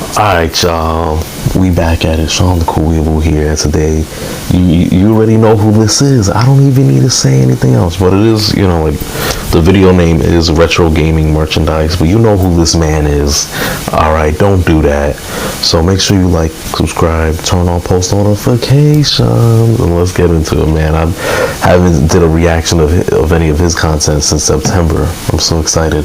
Alright, y'all. We back at it. Sean the Cool Weevil here today. You already know who this is. I don't even need to say anything else. But it is, like, the video name is Retro Gaming Merchandise. But you know who this man is. Alright, don't do that. So make sure you like, subscribe, turn on post notifications. And let's get into it, man. I haven't did a reaction of any of his content since September. I'm so excited.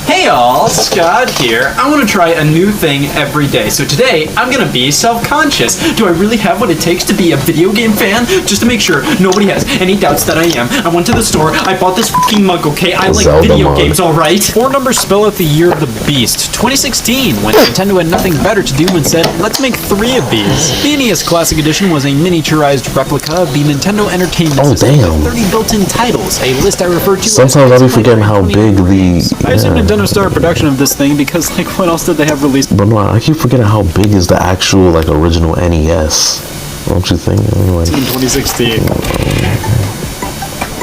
Hey y'all, Scott here. I want to try a new thing every day. So today, I'm going to be self-conscious. Do I really have what it takes to be a video game fan? Just to make sure nobody has any doubts that I am. I went to the store, I bought this fucking mug, okay? I like Zelda video mug. games, alright? Four numbers spell out the year of the beast, 2016, when Nintendo had nothing better to do and said, let's make 3 of these. The NES Classic Edition was a miniaturized replica of the Nintendo Entertainment System damn. with 30 built-in titles, a list I refer to Sometimes as I be forgetting how big the... I assume Nintendo started production of this thing because, like, what else did they have released? But no, I keep forgetting how big is the actual, like, original NES. Don't you think? Anyway. In 2016.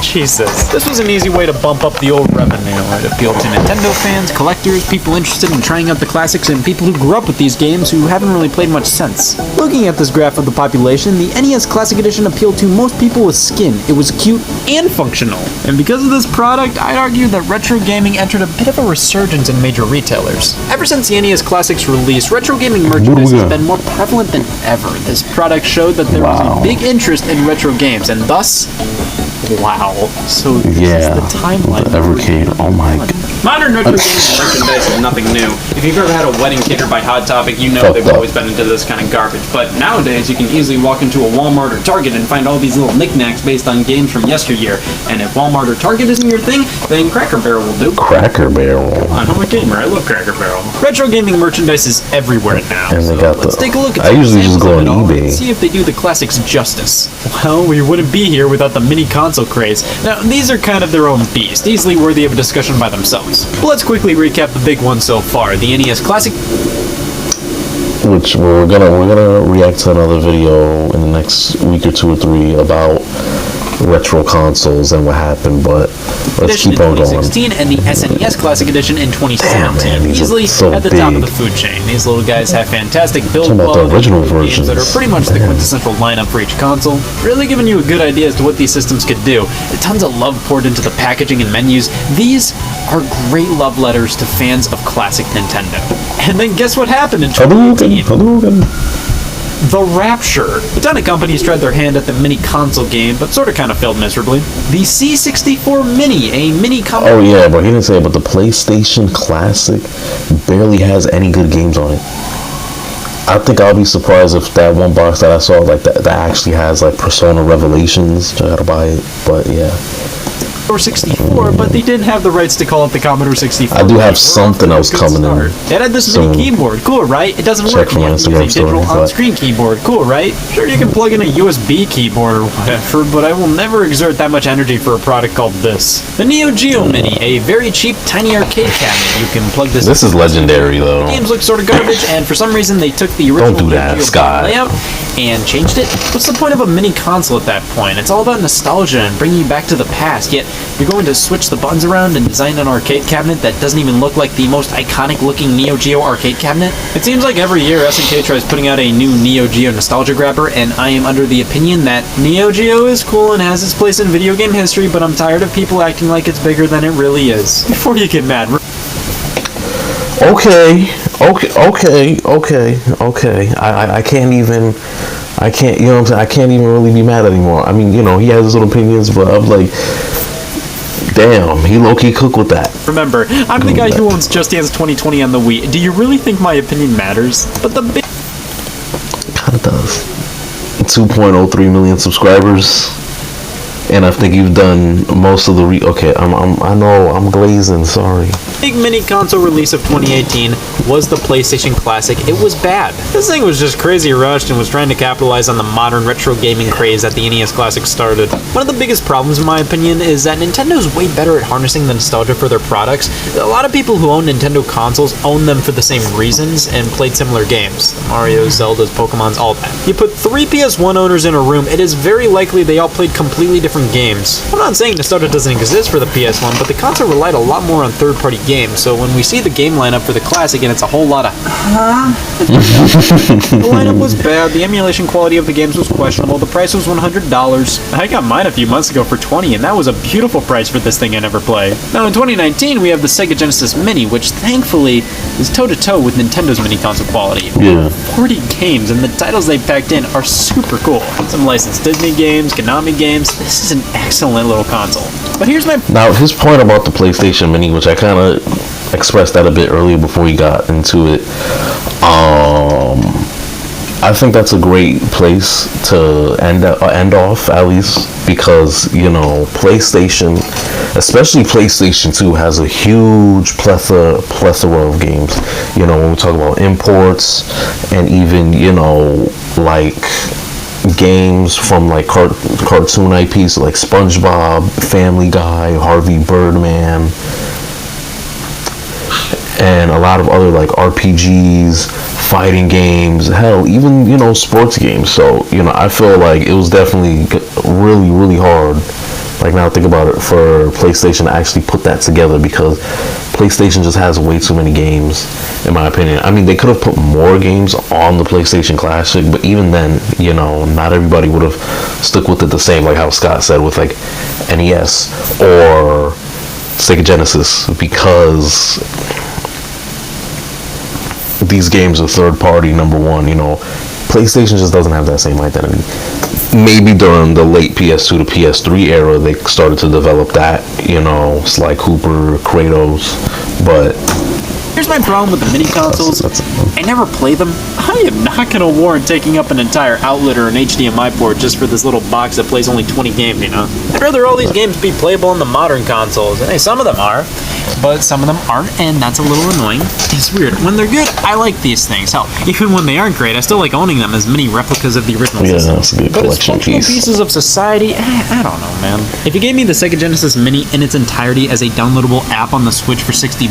Jesus. This was an easy way to bump up the old revenue. It appealed to Nintendo fans, collectors, people interested in trying out the classics, and people who grew up with these games who haven't really played much since. Looking at this graph of the population, the NES Classic Edition appealed to most people with skin. It was cute and functional. And because of this product, I'd argue that retro gaming entered a bit of a resurgence in major retailers. Ever since the NES Classic's release, retro gaming merchandise has been more prevalent than ever. This product showed that there was a big interest in retro games, and thus, wow. So this is the timeline. The Evercade. Oh my god. Modern retro gaming merchandise is nothing new. If you've ever had a wedding catered by Hot Topic, you know they've always been into this kind of garbage. But nowadays, you can easily walk into a Walmart or Target and find all these little knickknacks based on games from yesteryear. And if Walmart or Target isn't your thing, then Cracker Barrel will do. Cracker Barrel. I'm a gamer. I love Cracker Barrel. Retro gaming merchandise is everywhere now. And they got let's take a look at I some usually just examples go of on it all eBay. and see if they do the classics justice. Well, we wouldn't be here without the mini console craze. Now, these are kind of their own beast, easily worthy of a discussion by themselves. But let's quickly recap the big one so far. The NES Classic, Which we're gonna react to another video in the next week or 2 or 3 about retro consoles and what happened, but let's edition keep in on going. 2016 and the SNES Classic Edition in 2017. Damn, man, these Easily are so at the top of big. the food chain. These little guys have fantastic build Talking about the quality, original games versions. that are pretty much the quintessential lineup for each console, really giving you a good idea as to what these systems could do. Tons of love poured into the packaging and menus. These are great love letters to fans of classic Nintendo. And then guess what happened in 2018? Hadouken. The Rapture. A ton of companies tried their hand at the mini console game, but sort of kind of failed miserably. The C64 Mini, a mini console. Oh yeah, but he didn't say it, but the PlayStation Classic barely has any good games on it. I think I'll be surprised if that one box that I saw, like that actually has like Persona Revelations. I gotta buy it, but yeah. Or 64, but they didn't have the rights to call it the Commodore 64. I do have something else coming in. It had this soon. mini keyboard, cool, right? It doesn't Check work for my yet. It's a Instagram story, digital but- on-screen keyboard, cool, right? Sure, you can plug in a USB keyboard or whatever, but I will never exert that much energy for a product called this. The Neo Geo Mini, a very cheap, tiny arcade cabinet. You can plug this. This is legendary though. Games look sort of garbage, and for some reason they took the original Don't do that, Neo Geo Scott. layout and changed it. What's the point of a mini console at that point? It's all about nostalgia and bringing you back to the past, yet you're going to switch the buttons around and design an arcade cabinet that doesn't even look like the most iconic looking Neo Geo arcade cabinet? It seems like every year SNK tries putting out a new Neo Geo nostalgia grabber, and I am under the opinion that Neo Geo is cool and has its place in video game history, but I'm tired of people acting like it's bigger than it really is. Before you get mad, Okay. I can't even. You know what I'm saying? I can't even really be mad anymore. I mean, he has his own opinions, but I'm like, damn, he low-key cooked with that. remember, I'm the guy who owns Just Dance 2020 on the Wii. Do you really think my opinion matters? But the big Kinda does. 2.03 million subscribers. And I think you've done most of the I know I'm glazing, sorry. big mini console release of 2018 was the PlayStation Classic. It was bad. This thing was just crazy rushed and was trying to capitalize on the modern retro gaming craze that the NES Classic started. One of the biggest problems, in my opinion, is that Nintendo's way better at harnessing the nostalgia for their products. A lot of people who own Nintendo consoles own them for the same reasons and played similar games. Mario, Zelda's, Pokemon's, all that. You put 3 PS1 owners in a room, it is very likely they all played completely different games. I'm not saying nostalgia doesn't exist for the PS1, but the console relied a lot more on third-party games, so when we see the game lineup for the Classic and it's a whole lot of The lineup was bad, the emulation quality of the games was questionable, the price was $100. I got mine a few months ago for $20, and that was a beautiful price for this thing I never played. Now in 2019, we have the Sega Genesis Mini, which thankfully is toe-to-toe with Nintendo's mini console quality. Yeah. 40 games, and the titles they packed in are super cool. Some licensed Disney games, Konami games. This is an excellent little console. But here's my... Now, his point about the PlayStation Mini, which I kind of expressed that a bit earlier before we got into it, I think that's a great place to end off, at least, because, you know, PlayStation, especially PlayStation 2, has a huge plethora of games. You know, when we talk about imports and even, you know, like games from like cartoon IPs like SpongeBob, Family Guy, Harvey Birdman, and a lot of other like RPGs, fighting games, hell, even, you know, sports games. So, you know, I feel like it was definitely really, really hard, like now think about it, for PlayStation to actually put that together, because PlayStation just has way too many games, in my opinion. I mean, they could have put more games on the PlayStation Classic, but even then, you know, not everybody would have stuck with it the same, like how Scott said with like NES or Sega Genesis, because these games are third party, number one. You know, PlayStation just doesn't have that same identity. Maybe during the late PS2 to PS3 era they started to develop that, you know, Sly Cooper, Kratos, but here's my problem with the mini consoles. I never play them. I am not going to warrant taking up an entire outlet or an HDMI port just for this little box that plays only 20 games, you know? I'd rather all these games be playable on the modern consoles. And hey, some of them are, but some of them aren't, and that's a little annoying. It's weird. When they're good, I like these things. Hell, even when they aren't great, I still like owning them as mini replicas of the original system. That's a good collection piece. Pieces of society, I don't know, man. If you gave me the Sega Genesis Mini in its entirety as a downloadable app on the Switch for $60,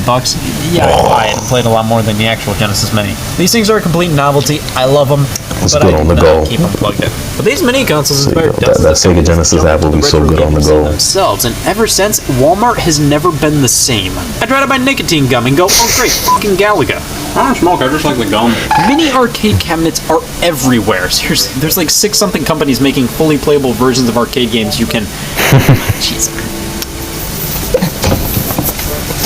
yeah, I'd buy it and play it a lot more than the actual Genesis Mini. These things are a complete novelty. I love them, but I do not keep them plugged in. But these mini consoles inspired that Sega Genesis app will be so good on the go themselves, and ever since, Walmart has never been the same. I try to buy nicotine gum and go, oh great, fucking Galaga. I don't smoke, I just like the gum. Mini arcade cabinets are everywhere. Seriously, there's like 6-something companies making fully playable versions of arcade games you can... Jeez.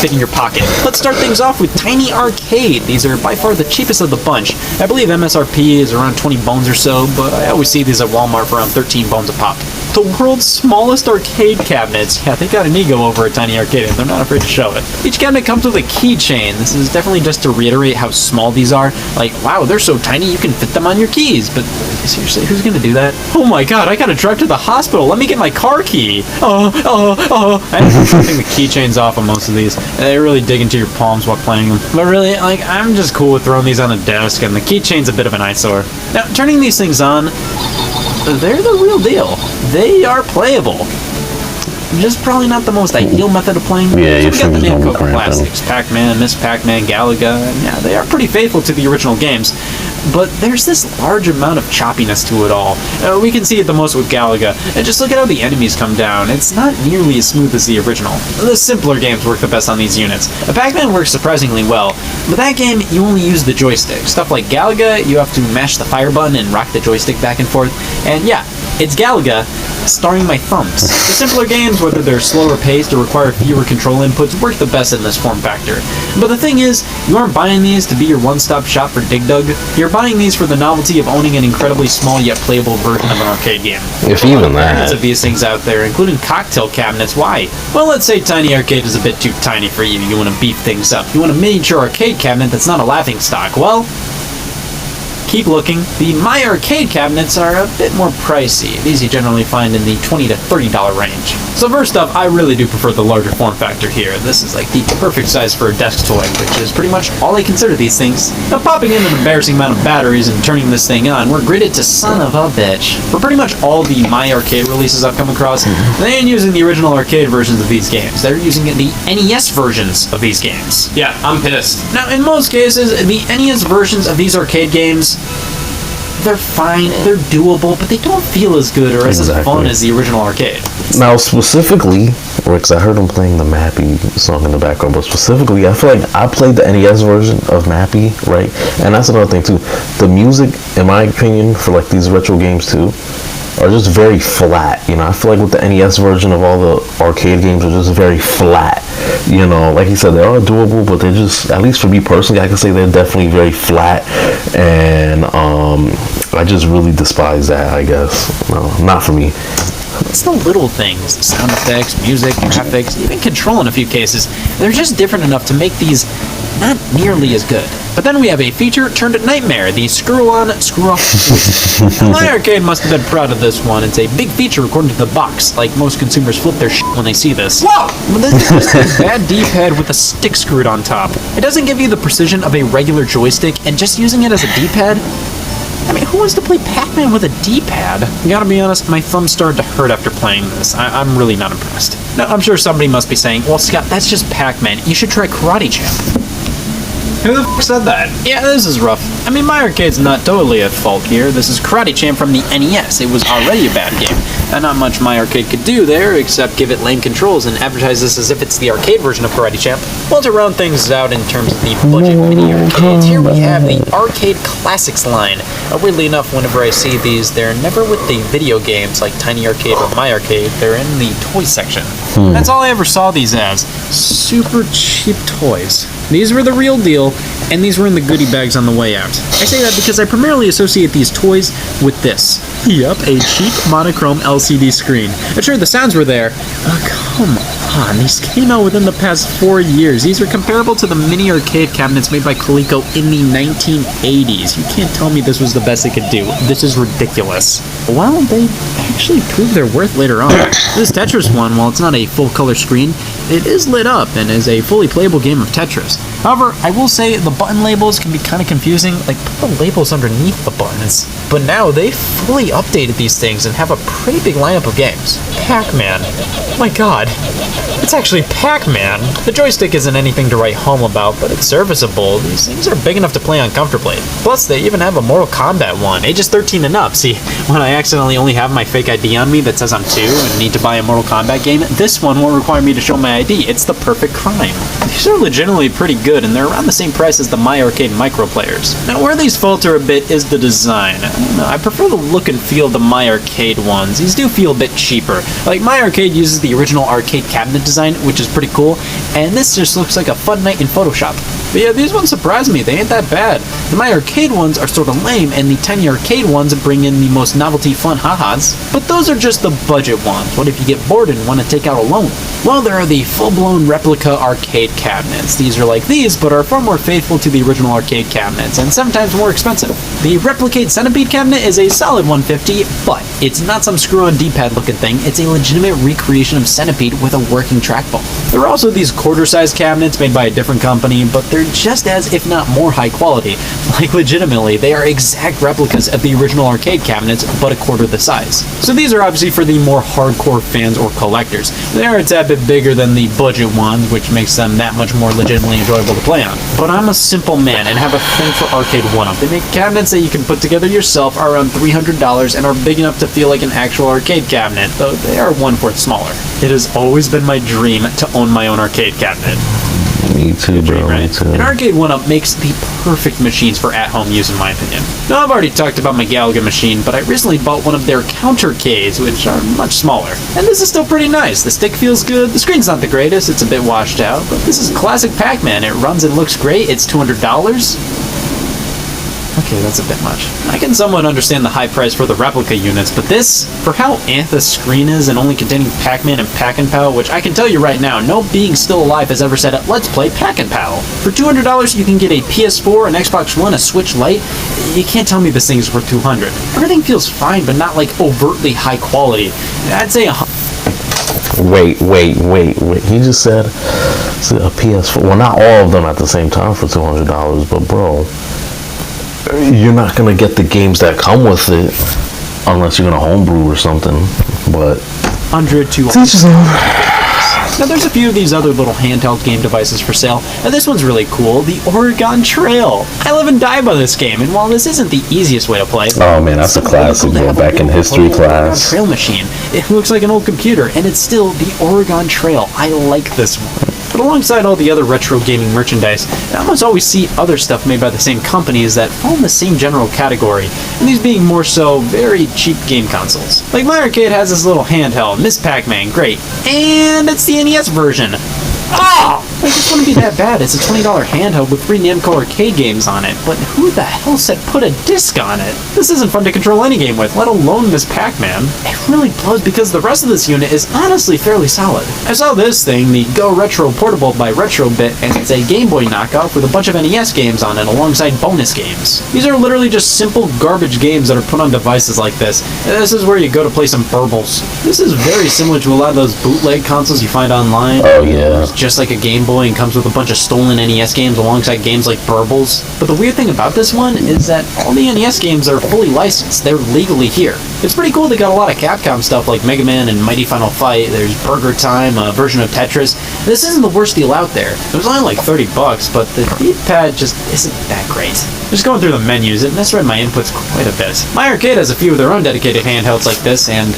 Fit in your pocket. Let's start things off with Tiny Arcade. These are by far the cheapest of the bunch. I believe MSRP is around 20 bones or so, but I always see these at Walmart for around 13 bones a pop. The world's smallest arcade cabinets. Yeah, they got an ego over at Tiny Arcade, and they're not afraid to show it. Each cabinet comes with a keychain. This is definitely just to reiterate how small these are. Like, wow, they're so tiny you can fit them on your keys. But seriously, who's gonna do that? Oh my god, I gotta drive to the hospital. Let me get my car key. I end up taking the keychains off of most of these. They really dig into your palms while playing them. But really, like, I'm just cool with throwing these on a desk, and the keychain's a bit of an eyesore. Now, turning these things on, they're the real deal. They are playable. Just probably not the most ideal method of playing. Yeah, so you we got the think Namco classics, Pac-Man, Miss Pac-Man, Galaga, and yeah, they are pretty faithful to the original games. But there's this large amount of choppiness to it all. We can see it the most with Galaga. And just look at how the enemies come down. It's not nearly as smooth as the original. The simpler games work the best on these units. Pac-Man works surprisingly well, but that game, you only use the joystick. Stuff like Galaga, you have to mash the fire button and rock the joystick back and forth. And yeah, it's Galaga, starring my thumbs. The simpler games, whether they're slower paced or require fewer control inputs, work the best in this form factor. But the thing is, you aren't buying these to be your one-stop shop for Dig Dug. You're buying these for the novelty of owning an incredibly small yet playable version of an arcade game. If even that. There's of these things out there, including cocktail cabinets. Why? Well, let's say Tiny Arcade is a bit too tiny for you. You want to beef things up. You want a miniature arcade cabinet that's not a laughing stock. Well, keep looking. The My Arcade cabinets are a bit more pricey. These you generally find in the $20 to $30 range. So first up, I really do prefer the larger form factor here. This is like the perfect size for a desk toy, which is pretty much all I consider these things. Now popping in an embarrassing amount of batteries and turning this thing on, we're gridded to son of a bitch. For pretty much all the My Arcade releases I've come across, they ain't using the original arcade versions of these games. They're using the NES versions of these games. Yeah, I'm pissed. Now in most cases, the NES versions of these arcade games, they're fine, they're doable, but they don't feel as good or as fun as the original arcade. Now, specifically, because I heard him playing the Mappy song in the background, but specifically, I feel like I played the NES version of Mappy, right? And that's another thing, too. The music, in my opinion, for, like, these retro games, too, are just very flat. You know, I feel like with the NES version of all the arcade games are just very flat. You know, like you said, they are doable, but they're just, at least for me personally, I can say they're definitely very flat. And I just really despise that, I guess. No, not for me. It's the little things, sound effects, music, graphics, even control in a few cases. They're just different enough to make these not nearly as good. But then we have a feature turned nightmare, the screw-on, screw-off. Now, my arcade must have been proud of this one. It's a big feature according to the box, like most consumers flip their shit when they see this. Whoa! But this is just a bad D-pad with a stick screwed on top. It doesn't give you the precision of a regular joystick, and just using it as a D-pad, I mean, who wants to play Pac-Man with a D-pad? Gotta be honest, my thumb started to hurt after playing this. I'm really not impressed. Now, I'm sure somebody must be saying, well, Scott, that's just Pac-Man. You should try Karate Champ. Who the f said that? Yeah, this is rough. I mean, my arcade's not totally at fault here. This is Karate Champ from the NES. It was already a bad game. And not much my arcade could do there, except give it lame controls and advertise this as if it's the arcade version of Karate Champ. Well, to round things out in terms of the budget mini arcades, here we have the Arcade Classics line. Weirdly enough, whenever I see these, they're never with the video games like Tiny Arcade or My Arcade. They're in the toy section. That's all I ever saw these as. Super cheap toys. These were the real deal, and these were in the goodie bags on the way out. I say that because I primarily associate these toys with this. Yup, a cheap monochrome LCD screen. Sure, the sounds were there. Come on, these came out within the past 4 years. These are comparable to the mini arcade cabinets made by Coleco in the 1980s. You can't tell me this was the best they could do. This is ridiculous. Well, they actually proved their worth later on. This Tetris one, while it's not a full-color screen, it is lit up and is a fully playable game of Tetris. However, I will say the button labels can be kind of confusing. Like, put the labels underneath the buttons. But now they fully updated these things and have a pretty big lineup of games. Pac-Man. Oh my god. It's actually Pac-Man. The joystick isn't anything to write home about, but it's serviceable. These things are big enough to play uncomfortably. Plus, they even have a Mortal Kombat one, ages 13 and up. See, when I accidentally only have my fake ID on me that says I'm 2 and need to buy a Mortal Kombat game, this one won't require me to show my ID. It's the perfect crime. These are legitimately pretty good, and they're around the same price as the My Arcade micro players. Now, where these falter a bit is the design. I prefer the look and feel of the My Arcade ones. These do feel a bit cheaper. Like, My Arcade uses the original arcade cabinet design, which is pretty cool, and this just looks like a fun night in Photoshop. But yeah, these ones surprise me. They ain't that bad. The My Arcade ones are sort of lame, and the Tiny Arcade ones bring in the most novelty fun ha-has. But those are just the budget ones. What if you get bored and want to take out a loan? Well, there are the full-blown replica arcade cabinets. These are like these, but are far more faithful to the original arcade cabinets, and sometimes more expensive. The Replicate Centipede cabinet is a solid $150, but it's not some screw-on D-pad looking thing. It's a legitimate recreation of Centipede with a working trackball. There are also these quarter-size cabinets made by a different company, but they're just as, if not more, high quality. Like, legitimately, they are exact replicas of the original arcade cabinets, but a quarter the size. So these are obviously for the more hardcore fans or collectors. They are a tad bit bigger than the budget ones, which makes them that much more legitimately enjoyable to play on. But I'm a simple man and have a thing for arcade one-up. They make cabinets that you can put together yourself, are around $300, and are big enough to feel like an actual arcade cabinet, though they are 1/4 smaller. It has always been my dream to own my own arcade cabinet. Me too, bro. Right? Me too. An arcade one-up makes the perfect machines for at-home use, in my opinion. Now, I've already talked about my Galaga machine, but I recently bought one of their countercades, which are much smaller. And this is still pretty nice. The stick feels good. The screen's not the greatest. It's a bit washed out, but this is classic Pac-Man. It runs and looks great. It's $200. Okay, that's a bit much. I can somewhat understand the high price for the replica units, but this, for how the screen is and only containing Pac-Man and Pac-and-Pow, which I can tell you right now, no being still alive has ever said, let's play Pac-and-Pow. For $200, you can get a PS4, an Xbox One, a Switch Lite. You can't tell me this thing is worth $200. Everything feels fine, but not like overtly high quality. I'd say Wait. He just said a PS4. Well, not all of them at the same time for $200, but bro, you're not gonna get the games that come with it unless you're gonna homebrew or something. But 100 to teach his own. Now there's a few of these other little handheld game devices for sale, and this one's really cool, the Oregon Trail. I live and die by this game, and while this isn't the easiest way to play, Oh man, that's a classic. Going back in history class. Trail machine. It looks like an old computer, and it's still the Oregon Trail. I like this one. But alongside all the other retro gaming merchandise, I almost always see other stuff made by the same companies that fall in the same general category, and these being more so very cheap game consoles. Like my arcade has this little handheld, Miss Pac-Man, great, and it's the NES version. Ah! Like, this wouldn't be that bad. It's a $20 handheld with 3 Namco arcade games on it, but who the hell said put a disc on it? This isn't fun to control any game with, let alone Miss Pac-Man. It really blows because the rest of this unit is honestly fairly solid. I saw this thing, the Go Retro Portable by Retrobit, and it's a Game Boy knockoff with a bunch of NES games on it alongside bonus games. These are literally just simple garbage games that are put on devices like this, and this is where you go to play some burbles. This is very similar to a lot of those bootleg consoles you find online. Oh yeah. Just like a Game Boy and comes with a bunch of stolen NES games alongside games like Burbles. But the weird thing about this one is that all the NES games are fully licensed. They're legally here. It's pretty cool. They got a lot of Capcom stuff like Mega Man and Mighty Final Fight. There's Burger Time, a version of Tetris. This isn't the worst deal out there. It was only like $30, but the D-pad just isn't that great. Just going through the menus, it misread my inputs quite a bit. My arcade has a few of their own dedicated handhelds like this, and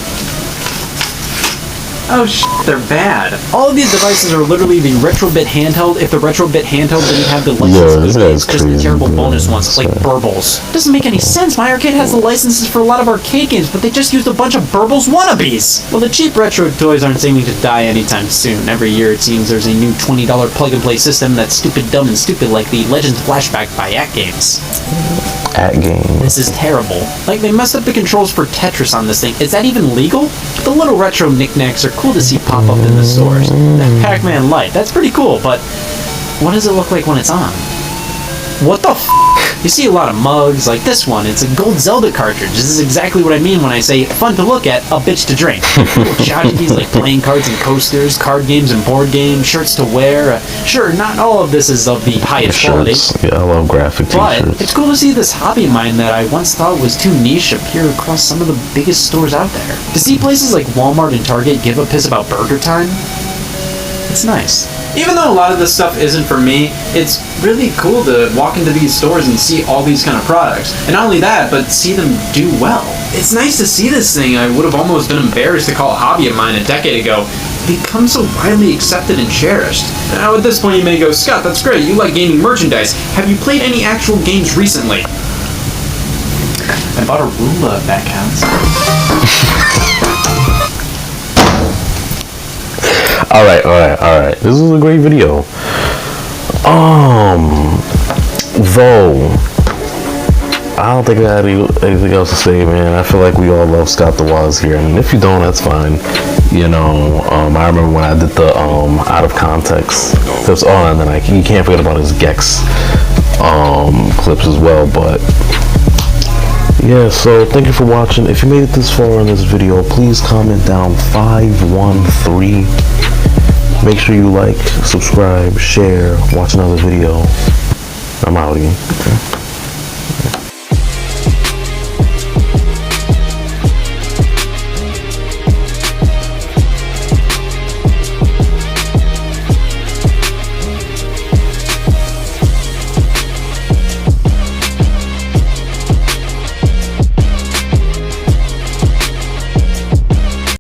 oh they're bad. All of these devices are literally the Retrobit handheld if the Retrobit handheld didn't have the licenses. Yeah, It's just the terrible bonus ones like Burbles. Doesn't make any sense. My arcade has the licenses for a lot of arcade games, but they just used a bunch of Burbles wannabes. Well, the cheap retro toys aren't seeming to die anytime soon. Every year it seems there's a new $20 plug-and-play system that's stupid, dumb, and stupid like the Legends Flashback by At Games. At Games. This is terrible. Like, they messed up the controls for Tetris on this thing. Is that even legal? The little retro knickknacks are cool to see pop up in the stores. That Pac-Man Lite, that's pretty cool, but what does it look like when it's on? What the f***? You see a lot of mugs, like this one, it's a gold Zelda cartridge. This is exactly what I mean when I say fun to look at, a bitch to drink. Tchotchkes like playing cards and coasters, card games and board games, shirts to wear. Sure, not all of this is of the highest quality. Yeah, I love graphic t-shirts. But it's cool to see this hobby of mine that I once thought was too niche appear across some of the biggest stores out there. To see places like Walmart and Target give a piss about Burger Time, it's nice. Even though a lot of this stuff isn't for me, it's really cool to walk into these stores and see all these kind of products. And not only that, but see them do well. It's nice to see this thing I would have almost been embarrassed to call a hobby of mine a decade ago become so widely accepted and cherished. Now at this point you may go, Scott, that's great, you like gaming merchandise. Have you played any actual games recently? I bought a Roomba if that counts. Alright. This is a great video. Though, I don't think I had anything else to say, man. I feel like we all love Scott the Waz here. I mean, if you don't, that's fine. You know, I remember when I did the out of context clips. Oh, and then you can't forget about his Gex clips as well. But yeah, so thank you for watching. If you made it this far in this video, please comment down 513. Make sure you like, subscribe, share, watch another video. I'm out again. Okay.